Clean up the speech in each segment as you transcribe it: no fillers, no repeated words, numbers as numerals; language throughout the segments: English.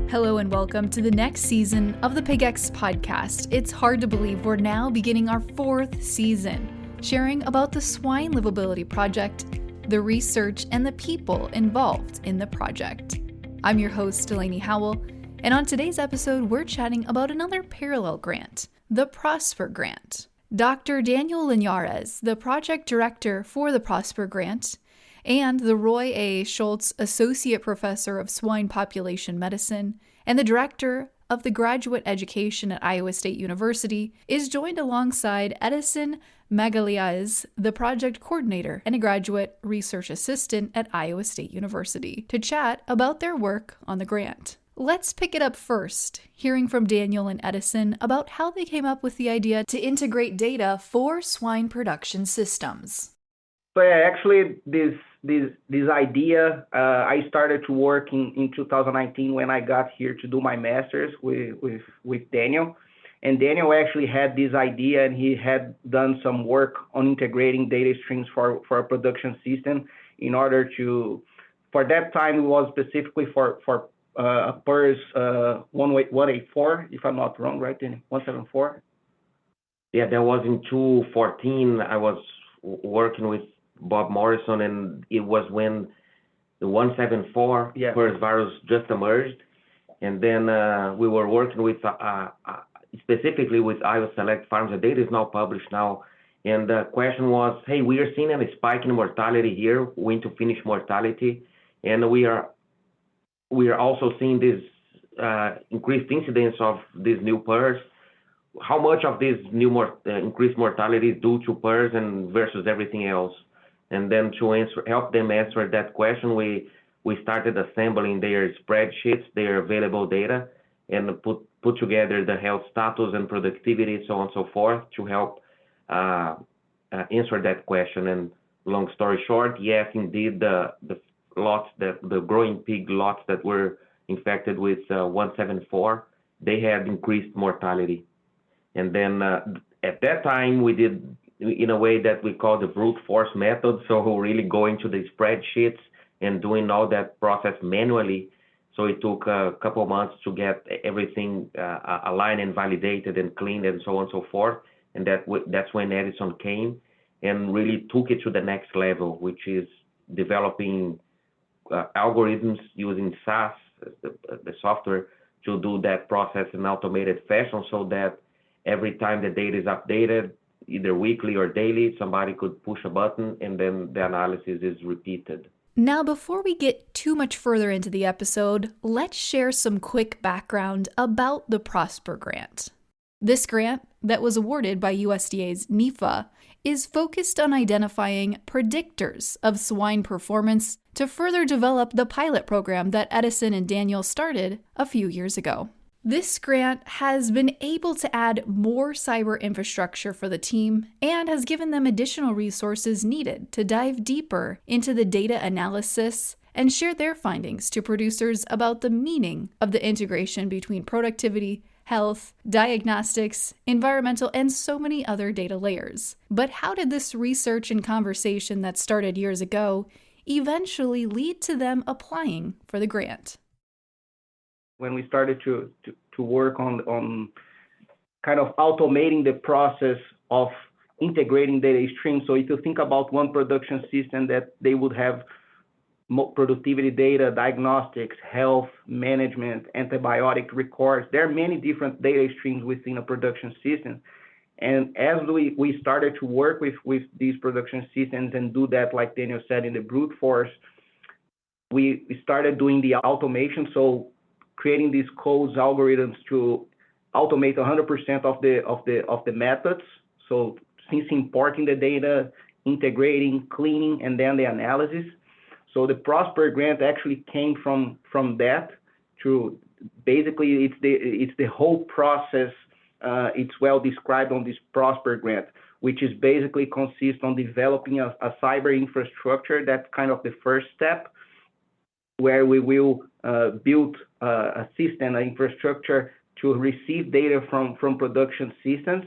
Hello and welcome to the next season of the PigX podcast. It's hard to believe we're now beginning our 4th season, sharing about the swine livability project, the research, and the people involved in the project. I'm your host, Delaney Howell, and on today's episode, we're chatting about another parallel grant, the Prosper Grant. Dr. Daniel Linhares, the project director for the Prosper Grant, and the Roy A. Schultz Associate Professor of Swine Population Medicine and the Director of the Graduate Education at Iowa State University, is joined alongside Edison Magalhaes, the project coordinator and a graduate research assistant at Iowa State University, to chat about their work on the grant. Let's pick it up first, hearing from Daniel and Edison about how they came up with the idea to integrate data for swine production systems. So actually, this idea, I started to work in 2019 when I got here to do my master's with Daniel. And Daniel actually had this idea, and he had done some work on integrating data streams for a production system in order to, for that time, it was specifically for PERS 184, if I'm not wrong, right, Daniel? 174? Yeah, that was in 2014. I was working with Bob Morrison, and it was when the 174 PERS virus just emerged. And then we were working with, specifically with Iowa Select Farms. The data is now published now. And the question was, hey, we are seeing a spike in mortality here, win to finish mortality. And we are also seeing this increased incidence of these new PERS. How much of this new increased mortality is due to PERS and versus everything else? And then to help them answer that question, we started assembling their spreadsheets, their available data, and put together the health status and productivity, so on and so forth, to help answer that question. And long story short, yes, indeed, the growing pig lots that were infected with 174, they had increased mortality. And then at that time, we did in a way that we call the brute force method. So really going to the spreadsheets and doing all that process manually. So it took a couple of months to get everything aligned and validated and cleaned and so on and so forth. And that's when Edison came and really took it to the next level, which is developing algorithms using SAS, the software, to do that process in automated fashion, so that every time the data is updated, either weekly or daily, somebody could push a button and then the analysis is repeated. Now, before we get too much further into the episode, let's share some quick background about the Prosper Grant. This grant, that was awarded by USDA's NEFA, is focused on identifying predictors of swine performance to further develop the pilot program that Edison and Daniel started a few years ago. This grant has been able to add more cyber infrastructure for the team and has given them additional resources needed to dive deeper into the data analysis and share their findings to producers about the meaning of the integration between productivity, health, diagnostics, environmental, and so many other data layers. But how did this research and conversation that started years ago eventually lead to them applying for the grant? When we started to work on kind of automating the process of integrating data streams. So if you think about one production system that they would have productivity data, diagnostics, health, management, antibiotic records, there are many different data streams within a production system. And as we started to work with these production systems and do that, like Daniel said, in the brute force, we started doing the automation. So creating these codes, algorithms to automate 100% of the methods. So since importing the data, integrating, cleaning, and then the analysis. So the Prosper Grant actually came from that to basically it's the whole process. It's well described on this Prosper Grant, which is basically consists on developing a cyber infrastructure. That's kind of the first step, where we will build a system, an infrastructure to receive data from production systems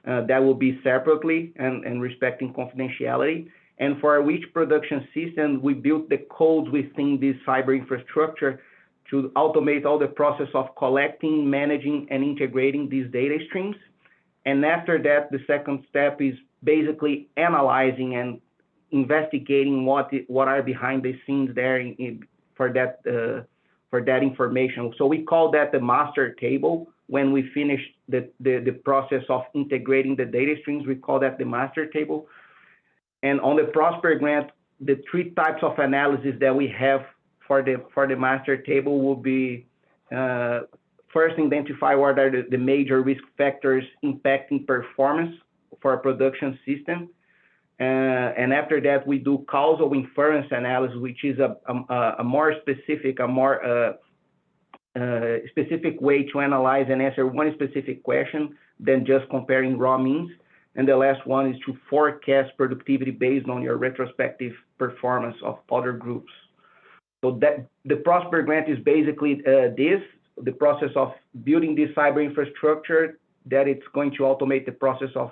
that will be separately and respecting confidentiality. And for each production system, we built the codes within this cyber infrastructure to automate all the process of collecting, managing, and integrating these data streams. And after that, the second step is basically analyzing and investigating what are behind the scenes there for that information. So we call that the master table. When we finish the process of integrating the data streams, we call that the master table. And on the Prosper grant, the three types of analysis that we have for the master table will be first, identify what are the major risk factors impacting performance for a production system. And after that, we do causal inference analysis, which is a more specific, specific way to analyze and answer one specific question than just comparing raw means. And the last one is to forecast productivity based on your retrospective performance of other groups. So that the Prosper grant is basically the process of building this cyber infrastructure, that it's going to automate the process of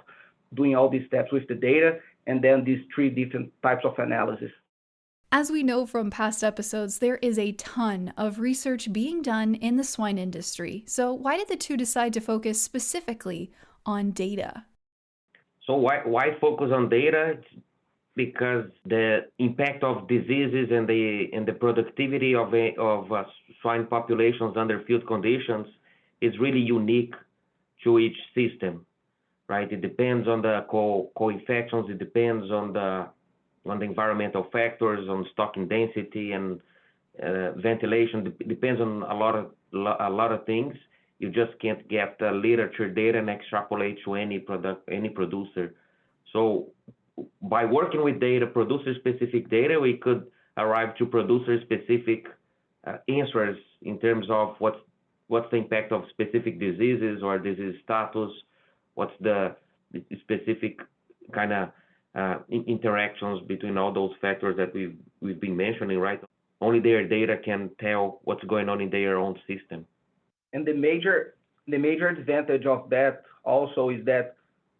doing all these steps with the data, and then these three different types of analysis. As we know from past episodes, there is a ton of research being done in the swine industry. So why did the two decide to focus specifically on data? So why focus on data? Because the impact of diseases and the productivity of swine populations under field conditions is really unique to each system, right? It depends on the co-infections. It depends on the environmental factors, on stocking density and ventilation. It depends on a lot of things. You just can't get the literature data and extrapolate to any producer. So by working with data, producer-specific data, we could arrive to producer-specific answers in terms of what's the impact of specific diseases or disease status, what's the specific kind of interactions between all those factors that we've been mentioning, right? Only their data can tell what's going on in their own system. And the major advantage of that also is that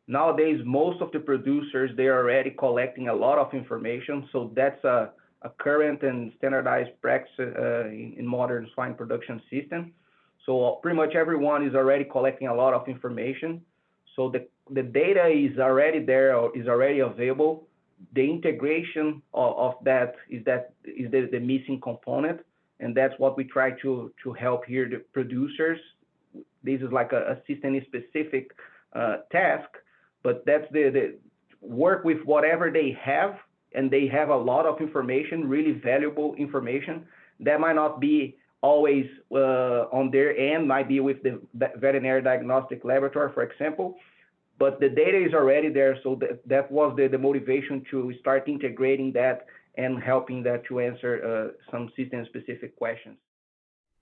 nowadays most of the producers, they are already collecting a lot of information. So that's a current and standardized practice in modern swine production system. So pretty much everyone is already collecting a lot of information. So the data is already there, or is already available. The integration of that is the missing component, and that's what we try to help here the producers. This is like a system-specific task, but that's the work with whatever they have, and they have a lot of information, really valuable information that might not be always on their end, might be with the veterinary diagnostic laboratory, for example, but the data is already there. So that was the motivation to start integrating that and helping that to answer some system-specific questions.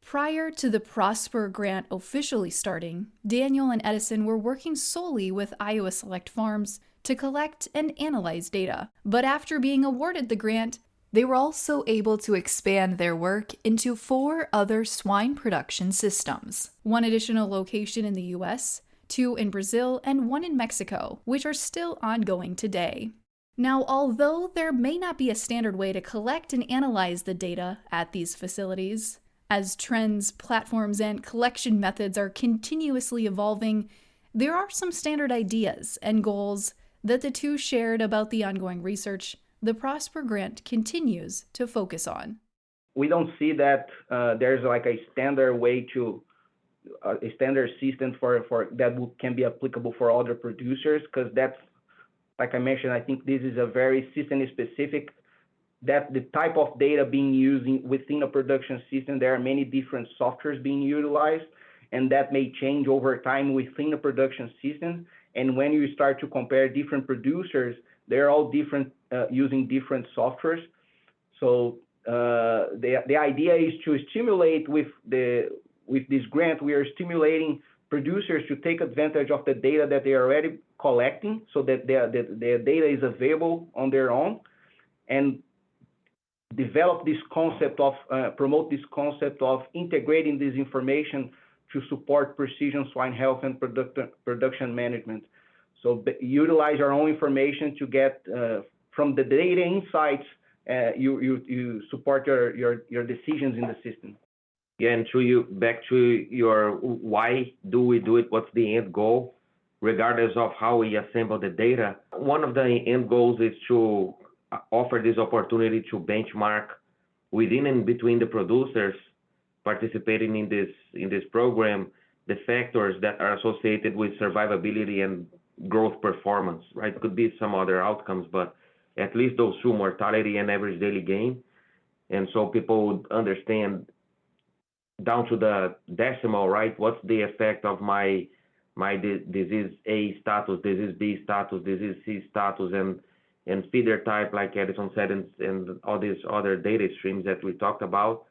Prior to the Prosper grant officially starting, Daniel and Edison were working solely with Iowa Select Farms to collect and analyze data. But after being awarded the grant, they were also able to expand their work into 4 other swine production systems, 1 additional location in the US, 2 in Brazil, and 1 in Mexico, which are still ongoing today. Now, although there may not be a standard way to collect and analyze the data at these facilities, as trends, platforms, and collection methods are continuously evolving, there are some standard ideas and goals that the two shared about the ongoing research the Prosper grant continues to focus on. We don't see that there's like a standard way to a standard system for that can be applicable for other producers, because that's, like I mentioned, I think this is a very system specific, that the type of data being used within a production system, there are many different softwares being utilized, and that may change over time within the production system. And when you start to compare different producers, they're all different, using different softwares. So the idea is to stimulate with this grant, we are stimulating producers to take advantage of the data that they are already collecting, so that the data is available on their own, and develop this concept of, promote this concept of integrating this information to support precision swine health and production management. So utilize our own information to get from the data insights, you support your decisions in the system. Yeah, and back to your why do we do it? What's the end goal? Regardless of how we assemble the data, one of the end goals is to offer this opportunity to benchmark within and between the producers participating in this program, the factors that are associated with survivability and growth performance, right? Could be some other outcomes, but at least those two, mortality and average daily gain. And so people would understand down to the decimal, right? What's the effect of my disease A status, disease B status, disease C status, and feeder type, like Edison said, and all these other data streams that we talked about.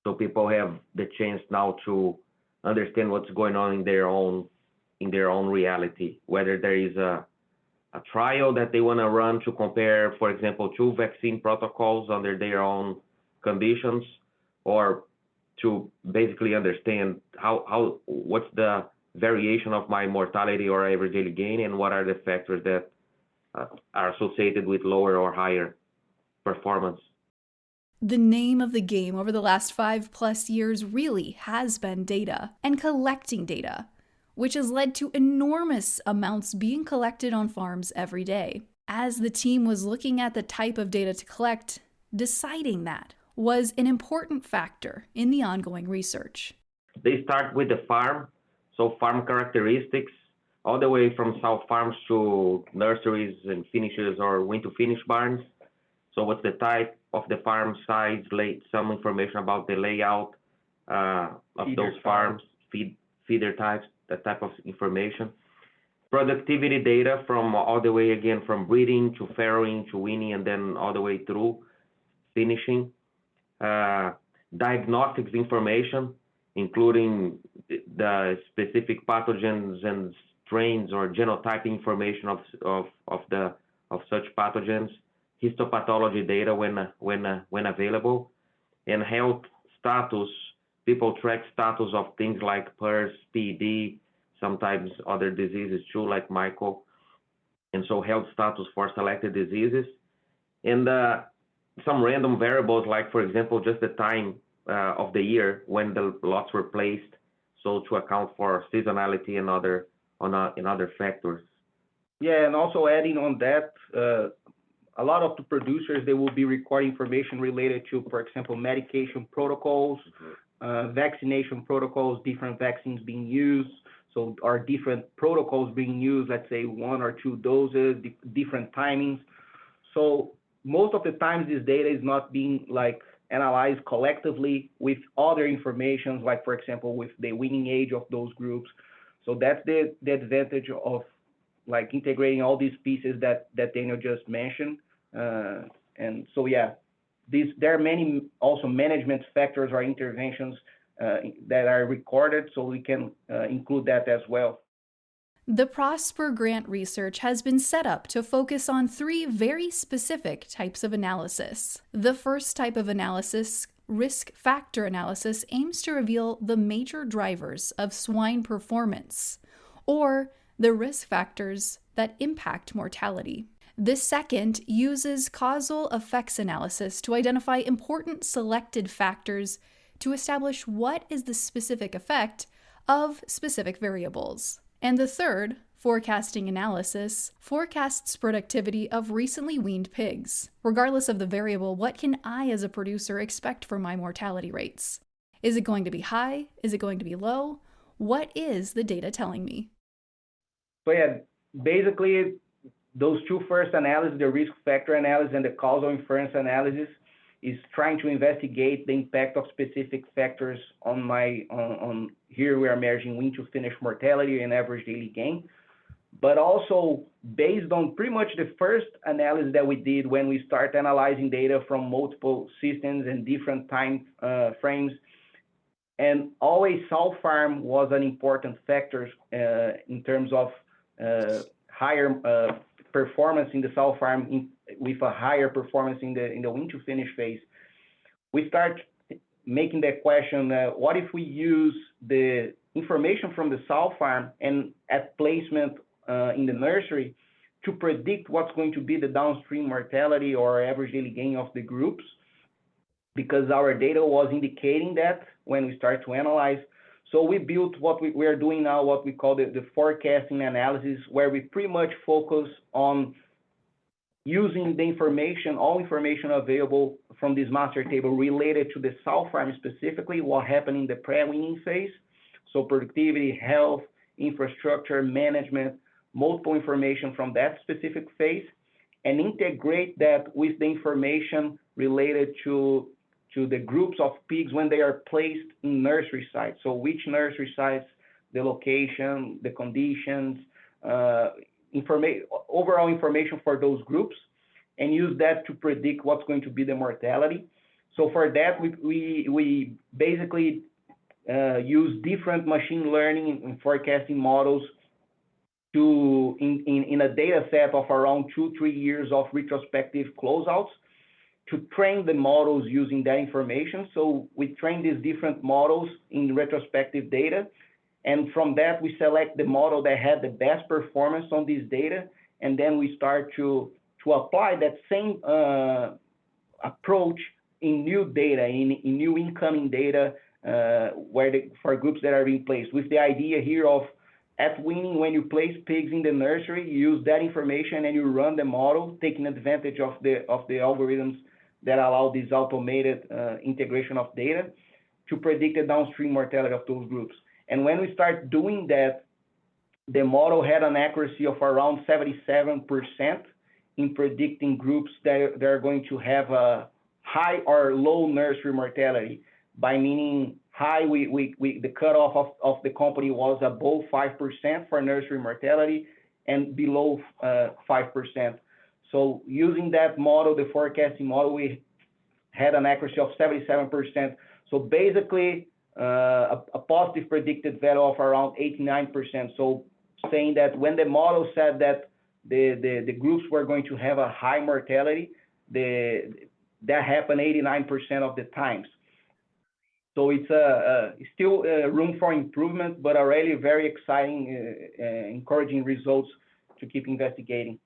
So people have the chance now to understand what's going on in their own reality, whether there is a trial that they want to run to compare, for example, two vaccine protocols under their own conditions, or to basically understand what's the variation of my mortality or average daily gain, and what are the factors that are associated with lower or higher performance. The name of the game over the last 5+ years really has been data and collecting data, which has led to enormous amounts being collected on farms every day. As the team was looking at the type of data to collect, deciding that was an important factor in the ongoing research. They start with the farm, so farm characteristics, all the way from sow farms to nurseries and finishes or wing-to-finish barns. So what's the type of the farm, size, some information about the layout of those farms, feeder types, that type of information. Productivity data from all the way, again, from breeding to farrowing to weaning, and then all the way through finishing. Diagnostics information, including the specific pathogens and strains or genotyping information of such pathogens. Histopathology data when available, and health status. People track status of things like PRRS, PD, sometimes other diseases too, like Michael, and so health status for selected diseases, and some random variables, like, for example, just the time of the year when the lots were placed, so to account for seasonality and other factors. Yeah, and also adding on that, a lot of the producers, they will be recording information related to, for example, medication protocols, vaccination protocols, different vaccines being used. So are different protocols being used, let's say 1 or 2 doses, different timings. So most of the times this data is not being analyzed collectively with other information, like, for example, with the weaning age of those groups. So that's the advantage of integrating all these pieces that Daniel just mentioned. And so, yeah, there are many also management factors or interventions that are recorded, so we can include that as well. The Prosper Grant research has been set up to focus on 3 very specific types of analysis. The first type of analysis, risk factor analysis, aims to reveal the major drivers of swine performance, or the risk factors that impact mortality. The second uses causal effects analysis to identify important selected factors to establish what is the specific effect of specific variables. And the third, forecasting analysis, forecasts productivity of recently weaned pigs. Regardless of the variable, what can I as a producer expect for my mortality rates? Is it going to be high? Is it going to be low? What is the data telling me? So yeah, basically, those 2 first analyses, the risk factor analysis and the causal inference analysis, is trying to investigate the impact of specific factors on here we are measuring wing to finish mortality and average daily gain, but also based on pretty much the first analysis that we did when we start analyzing data from multiple systems and different time frames. And always sow farm was an important factor in terms of higher performance in the sow farm with a higher performance in the wing to finish phase. We start making that question, what if we use the information from the sow farm and at placement in the nursery to predict what's going to be the downstream mortality or average daily gain of the groups? because our data was indicating that when we start to analyze. So we built what we are doing now, what we call the forecasting analysis, where we pretty much focus on using the information, all information available from this master table related to the sow farm specifically, what happened in the pre-weaning phase. So productivity, health, infrastructure, management, multiple information from that specific phase, and integrate that with the information related to the groups of pigs when they are placed in nursery sites. So which nursery sites, the location, the conditions, overall information for those groups, and use that to predict what's going to be the mortality. So for that, we basically use different machine learning and forecasting models to in a data set of around 2-3 years of retrospective closeouts to train the models using that information. So we train these different models in retrospective data, and from that we select the model that had the best performance on this data, and then we start to apply that same approach in new data, in new incoming data, for groups that are being placed, with the idea here of at weaning, when you place pigs in the nursery, you use that information and you run the model, taking advantage of the algorithms that allow this automated integration of data to predict the downstream mortality of those groups. And when we start doing that, the model had an accuracy of around 77% in predicting groups that are going to have a high or low nursery mortality. By meaning high, the cutoff of the company was above 5% for nursery mortality and below 5%. So using that model, the forecasting model, we had an accuracy of 77%. So basically a positive predicted value of around 89%. So saying that when the model said that the groups were going to have a high mortality, that happened 89% of the times. So it's still room for improvement, but already very exciting, encouraging results to keep investigating.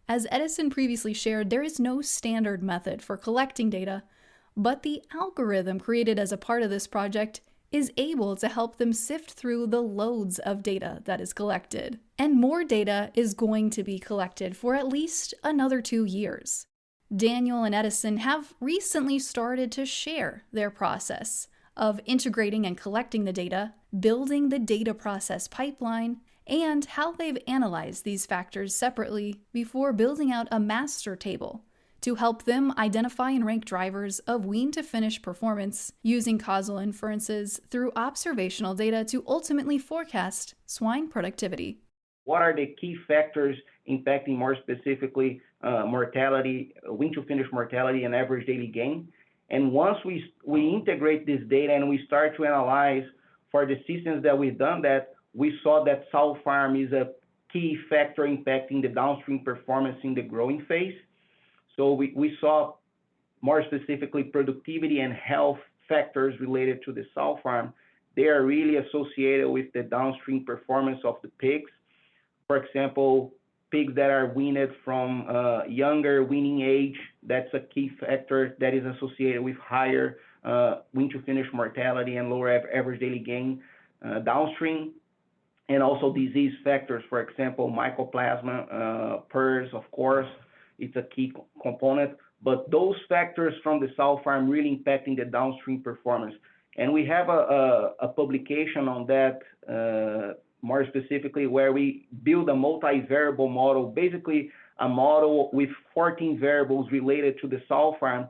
As Edison previously shared, there is no standard method for collecting data, but the algorithm created as a part of this project is able to help them sift through the loads of data that is collected. And more data is going to be collected for at least another 2 years. Daniel and Edison have recently started to share their process of integrating and collecting the data, building the data process pipeline, and how they've analyzed these factors separately before building out a master table to help them identify and rank drivers of wean-to-finish performance using causal inferences through observational data to ultimately forecast swine productivity. What are the key factors impacting more specifically mortality, wean-to-finish mortality, and average daily gain? And once we integrate this data and we start to analyze for the systems that we've done that, we saw that sow farm is a key factor impacting the downstream performance in the growing phase. So we saw more specifically productivity and health factors related to the sow farm. They are really associated with the downstream performance of the pigs. For example, pigs that are weaned from younger weaning age, that's a key factor that is associated with higher wean-to-finish mortality and lower average daily gain downstream. And also disease factors, for example, mycoplasma, PRRS, of course, it's a key component. But those factors from the sow farm really impacting the downstream performance. And we have a publication on that more specifically, where we build a multivariable model, basically a model with 14 variables related to the sow farm,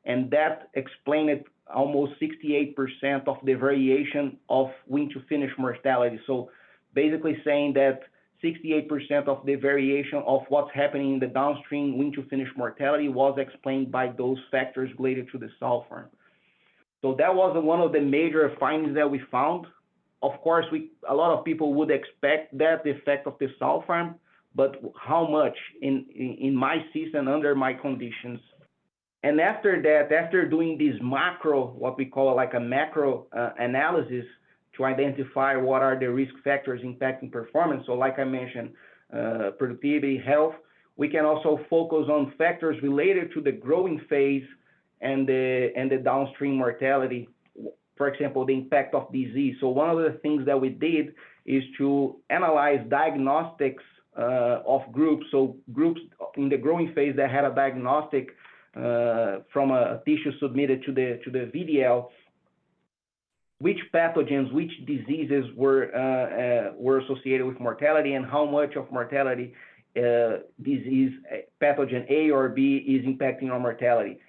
and that explained almost 68% of the variation of wean-to-finish mortality. So basically saying that 68% of the variation of what's happening in the downstream wean-to-finish mortality was explained by those factors related to the sow farm. So that was one of the major findings that we found. Of course, a lot of people would expect that the effect of the sow farm, but how much in my season under my conditions? And after that, after doing this macro, what we call like a macro analysis to identify what are the risk factors impacting performance. So like I mentioned, productivity, health, we can also focus on factors related to the growing phase and the downstream mortality, for example, the impact of disease. So one of the things that we did is to analyze diagnostics of groups. So groups in the growing phase that had a diagnostic from a tissue submitted to the VDL, which pathogens, which diseases were associated with mortality, and how much of mortality disease pathogen A or B is impacting our mortality.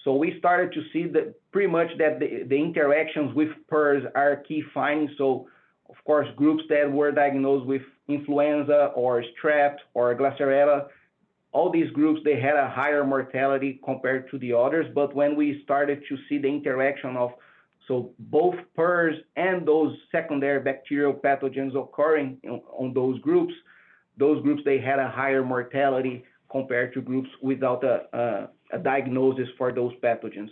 So we started to see that pretty much that the interactions with PRRS are key findings. So of course, groups that were diagnosed with influenza or strep or Glasarella, all these groups, they had a higher mortality compared to the others. But when we started to see the interaction of so both PRRS and those secondary bacterial pathogens occurring on those groups, they had a higher mortality compared to groups without a diagnosis for those pathogens.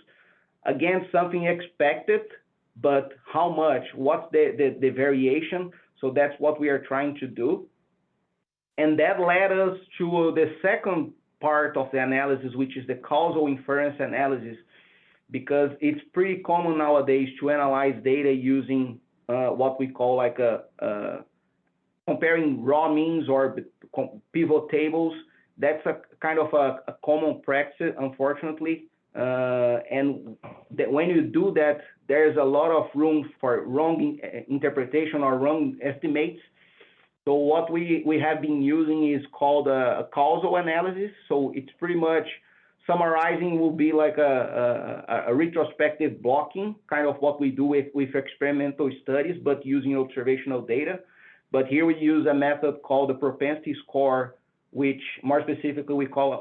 Again, something expected, but how much? What's the variation? So that's what we are trying to do. And that led us to the second part of the analysis, which is the causal inference analysis, because it's pretty common nowadays to analyze data using what we call like comparing raw means or pivot tables. That's a kind of a common practice, unfortunately. And when you do that, there's a lot of room for wrong interpretation or wrong estimates. So what we have been using is called a causal analysis. So it's pretty much summarizing will be like a retrospective blocking, kind of what we do with experimental studies, but using observational data. But here we use a method called the propensity score, which more specifically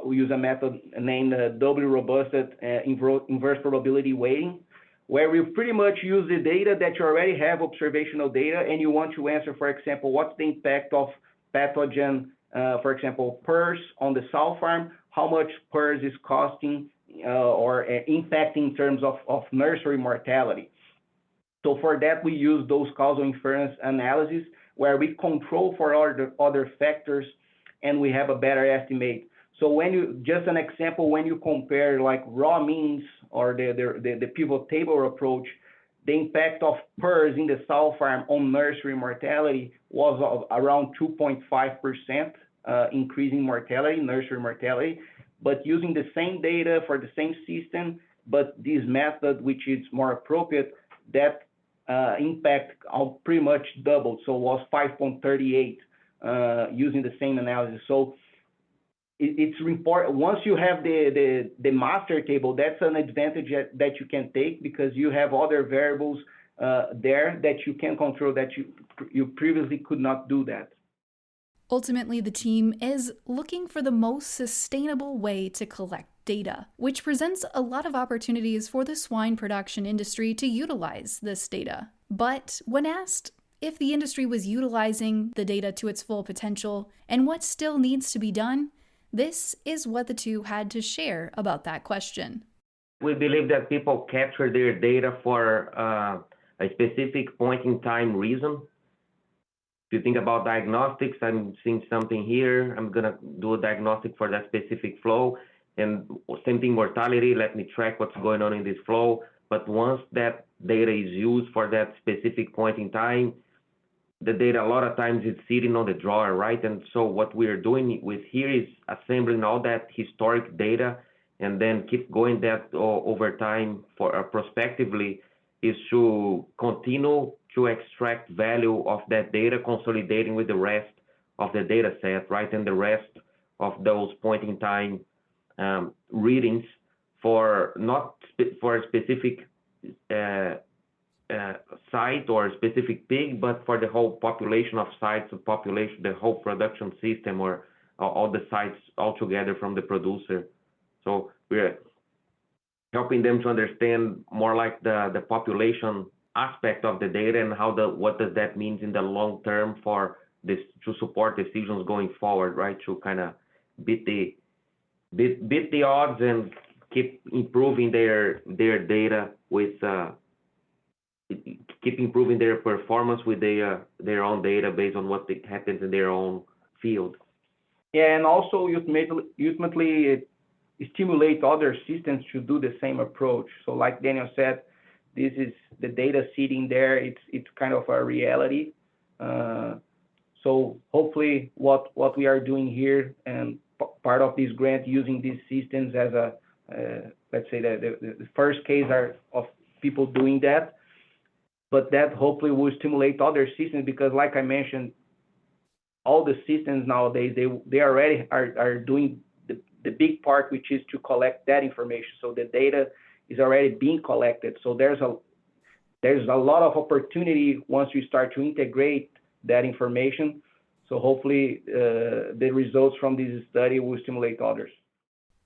we use a method named doubly robusted inverse probability weighting, where we pretty much use the data that you already have, observational data, and you want to answer, for example, what's the impact of pathogen, for example, PRRS on the sow farm, how much PRRS is costing or impacting in terms of nursery mortality. So for that, we use those causal inference analysis, where we control for other factors, and we have a better estimate. So when you, just an example, when you compare like raw means or the pivot table approach, the impact of PRRS in the sow farm on nursery mortality was around 2.5% increasing mortality, nursery mortality. But using the same data for the same system, but this method, which is more appropriate, that impact pretty much doubled. So it was 5.38 using the same analysis. So it's important. Once you have the master table, that's an advantage that you can take, because you have other variables there that you can control that you previously could not do that. Ultimately, the team is looking for the most sustainable way to collect data, which presents a lot of opportunities for the swine production industry to utilize this data. But when asked if the industry was utilizing the data to its full potential and what still needs to be done, this is what the two had to share about that question. We believe that people capture their data for a specific point in time reason. If you think about diagnostics, I'm seeing something here, I'm going to do a diagnostic for that specific flow. And same thing, mortality, let me track what's going on in this flow. But once that data is used for that specific point in time, the data a lot of times is sitting on the drawer, right? And so what we're doing with here is assembling all that historic data and then keep going that over time for prospectively, is to continue to extract value of that data, consolidating with the rest of the data set, right? And the rest of those point in time readings for not for a specific site or a specific pig, but for the whole population of sites, the whole production system, or all the sites altogether from the producer. So we're helping them to understand more like the population aspect of the data and what does that mean in the long term for this, to support decisions going forward, right? To kind of beat the odds and keep improving their data with keep improving their performance with their own data based on what happens in their own field. Yeah, and also ultimately stimulate other systems to do the same approach. So like Daniel said, this is the data sitting there. It's kind of a reality. So hopefully what we are doing here and part of this grant using these systems as a, let's say that the first case are of people doing that, but that hopefully will stimulate other systems because like I mentioned, all the systems nowadays, they already are doing the big part, which is to collect that information. So the data is already being collected. So there's a lot of opportunity once you start to integrate that information. So hopefully the results from this study will stimulate others.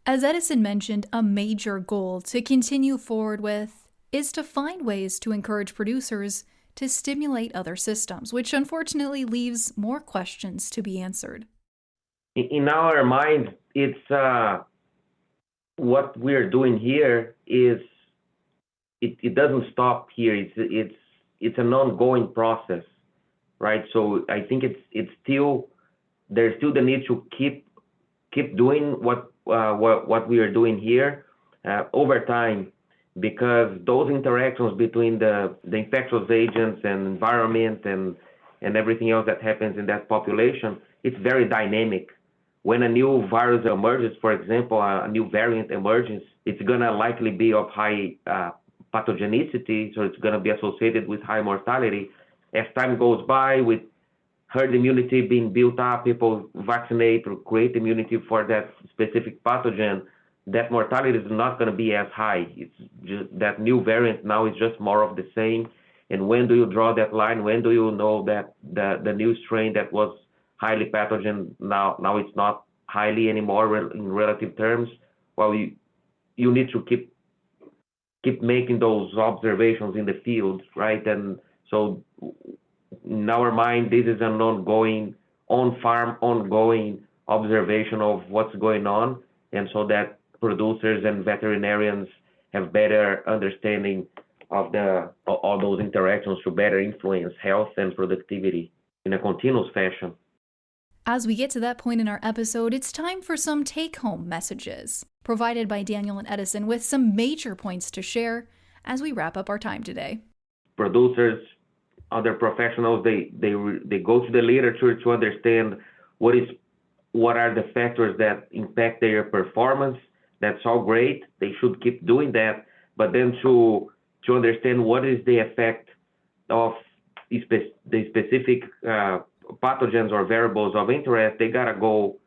As Edison mentioned, a major goal to continue forward with is to find ways to encourage producers to stimulate other systems, which unfortunately leaves more questions to be answered. In our mind, it's what we're doing here is it doesn't stop here. It's an ongoing process, right? So I think it's still there's still the need to keep doing what we are doing here over time, because those interactions between the infectious agents and environment and everything else that happens in that population, it's very dynamic. When a new virus emerges, for example, a new variant emerges, it's going to likely be of high pathogenicity, so it's going to be associated with high mortality. As time goes by, with herd immunity being built up, people vaccinate or create immunity for that specific pathogen, that mortality is not going to be as high. It's just that new variant now is just more of the same. And when do you draw that line? When do you know that the new strain that was highly pathogen now it's not highly anymore in relative terms? Well, you need to keep making those observations in the field, right? And so in our mind, this is an ongoing on-farm, ongoing observation of what's going on, and so that producers and veterinarians have better understanding of all those interactions to better influence health and productivity in a continuous fashion. As we get to that point in our episode, it's time for some take-home messages, provided by Daniel and Edison, with some major points to share as we wrap up our time today. Producers, other professionals, they go to the literature to understand what are the factors that impact their performance. That's all great. They should keep doing that. But then to understand what is the effect of the specific pathogens or variables of interest, they gotta go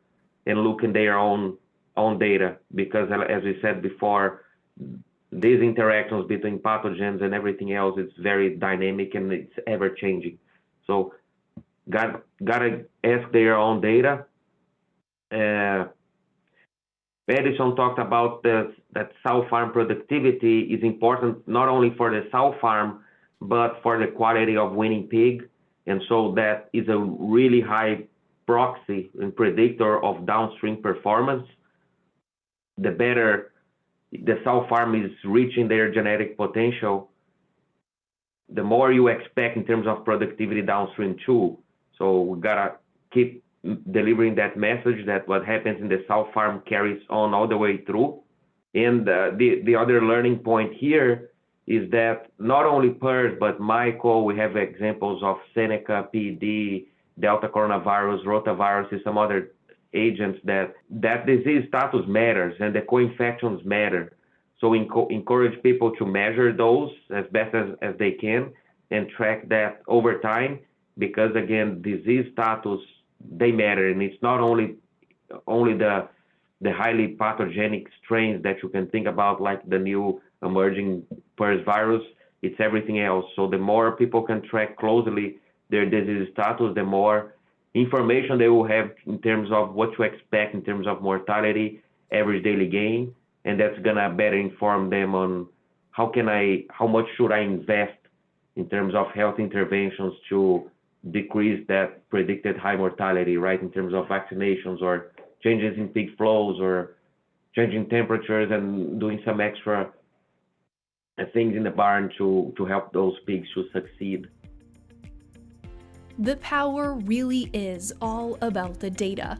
and look in their own data, because as we said before, these interactions between pathogens and everything else is very dynamic and it's ever changing. So gotta ask their own data. Edison talked about that sow farm productivity is important not only for the sow farm, but for the quality of weaning pig. And so that is a really high proxy and predictor of downstream performance. The better the sow farm is reaching their genetic potential, the more you expect in terms of productivity downstream too. So we gotta keep delivering that message that what happens in the sow farm carries on all the way through. And the other learning point here is that not only PRRS, but myco, we have examples of Seneca, PD, Delta coronavirus, rotavirus, some other agents that disease status matters and the co-infections matter. So encourage people to measure those as best as they can and track that over time, because again, disease status, they matter. And it's not only the highly pathogenic strains that you can think about, like the new emerging PRRS virus, it's everything else. So the more people can track closely their disease status, the more information they will have in terms of what to expect in terms of mortality, average daily gain, and that's gonna better inform them on how much should I invest in terms of health interventions to decrease that predicted high mortality, right? In terms of vaccinations or changes in pig flows or changing temperatures and doing some extra things in the barn to help those pigs to succeed. The power really is all about the data.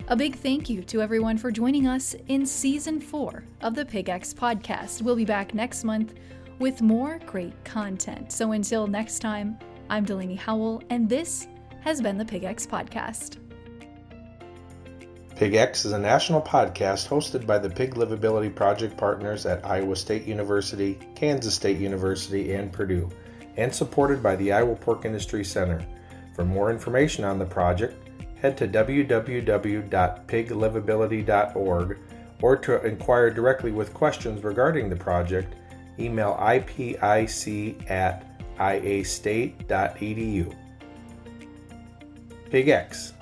A big thank you to everyone for joining us in Season 4 of the PigX podcast. We'll be back next month with more great content. So until next time, I'm Delaney Howell, and this has been the PigX podcast. PigX is a national podcast hosted by the Pig Livability Project partners at Iowa State University, Kansas State University, and Purdue, and supported by the Iowa Pork Industry Center. For more information on the project, head to www.piglivability.org, or to inquire directly with questions regarding the project, email ipic@iastate.edu. PigX.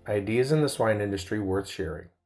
Ideas in the swine industry worth sharing.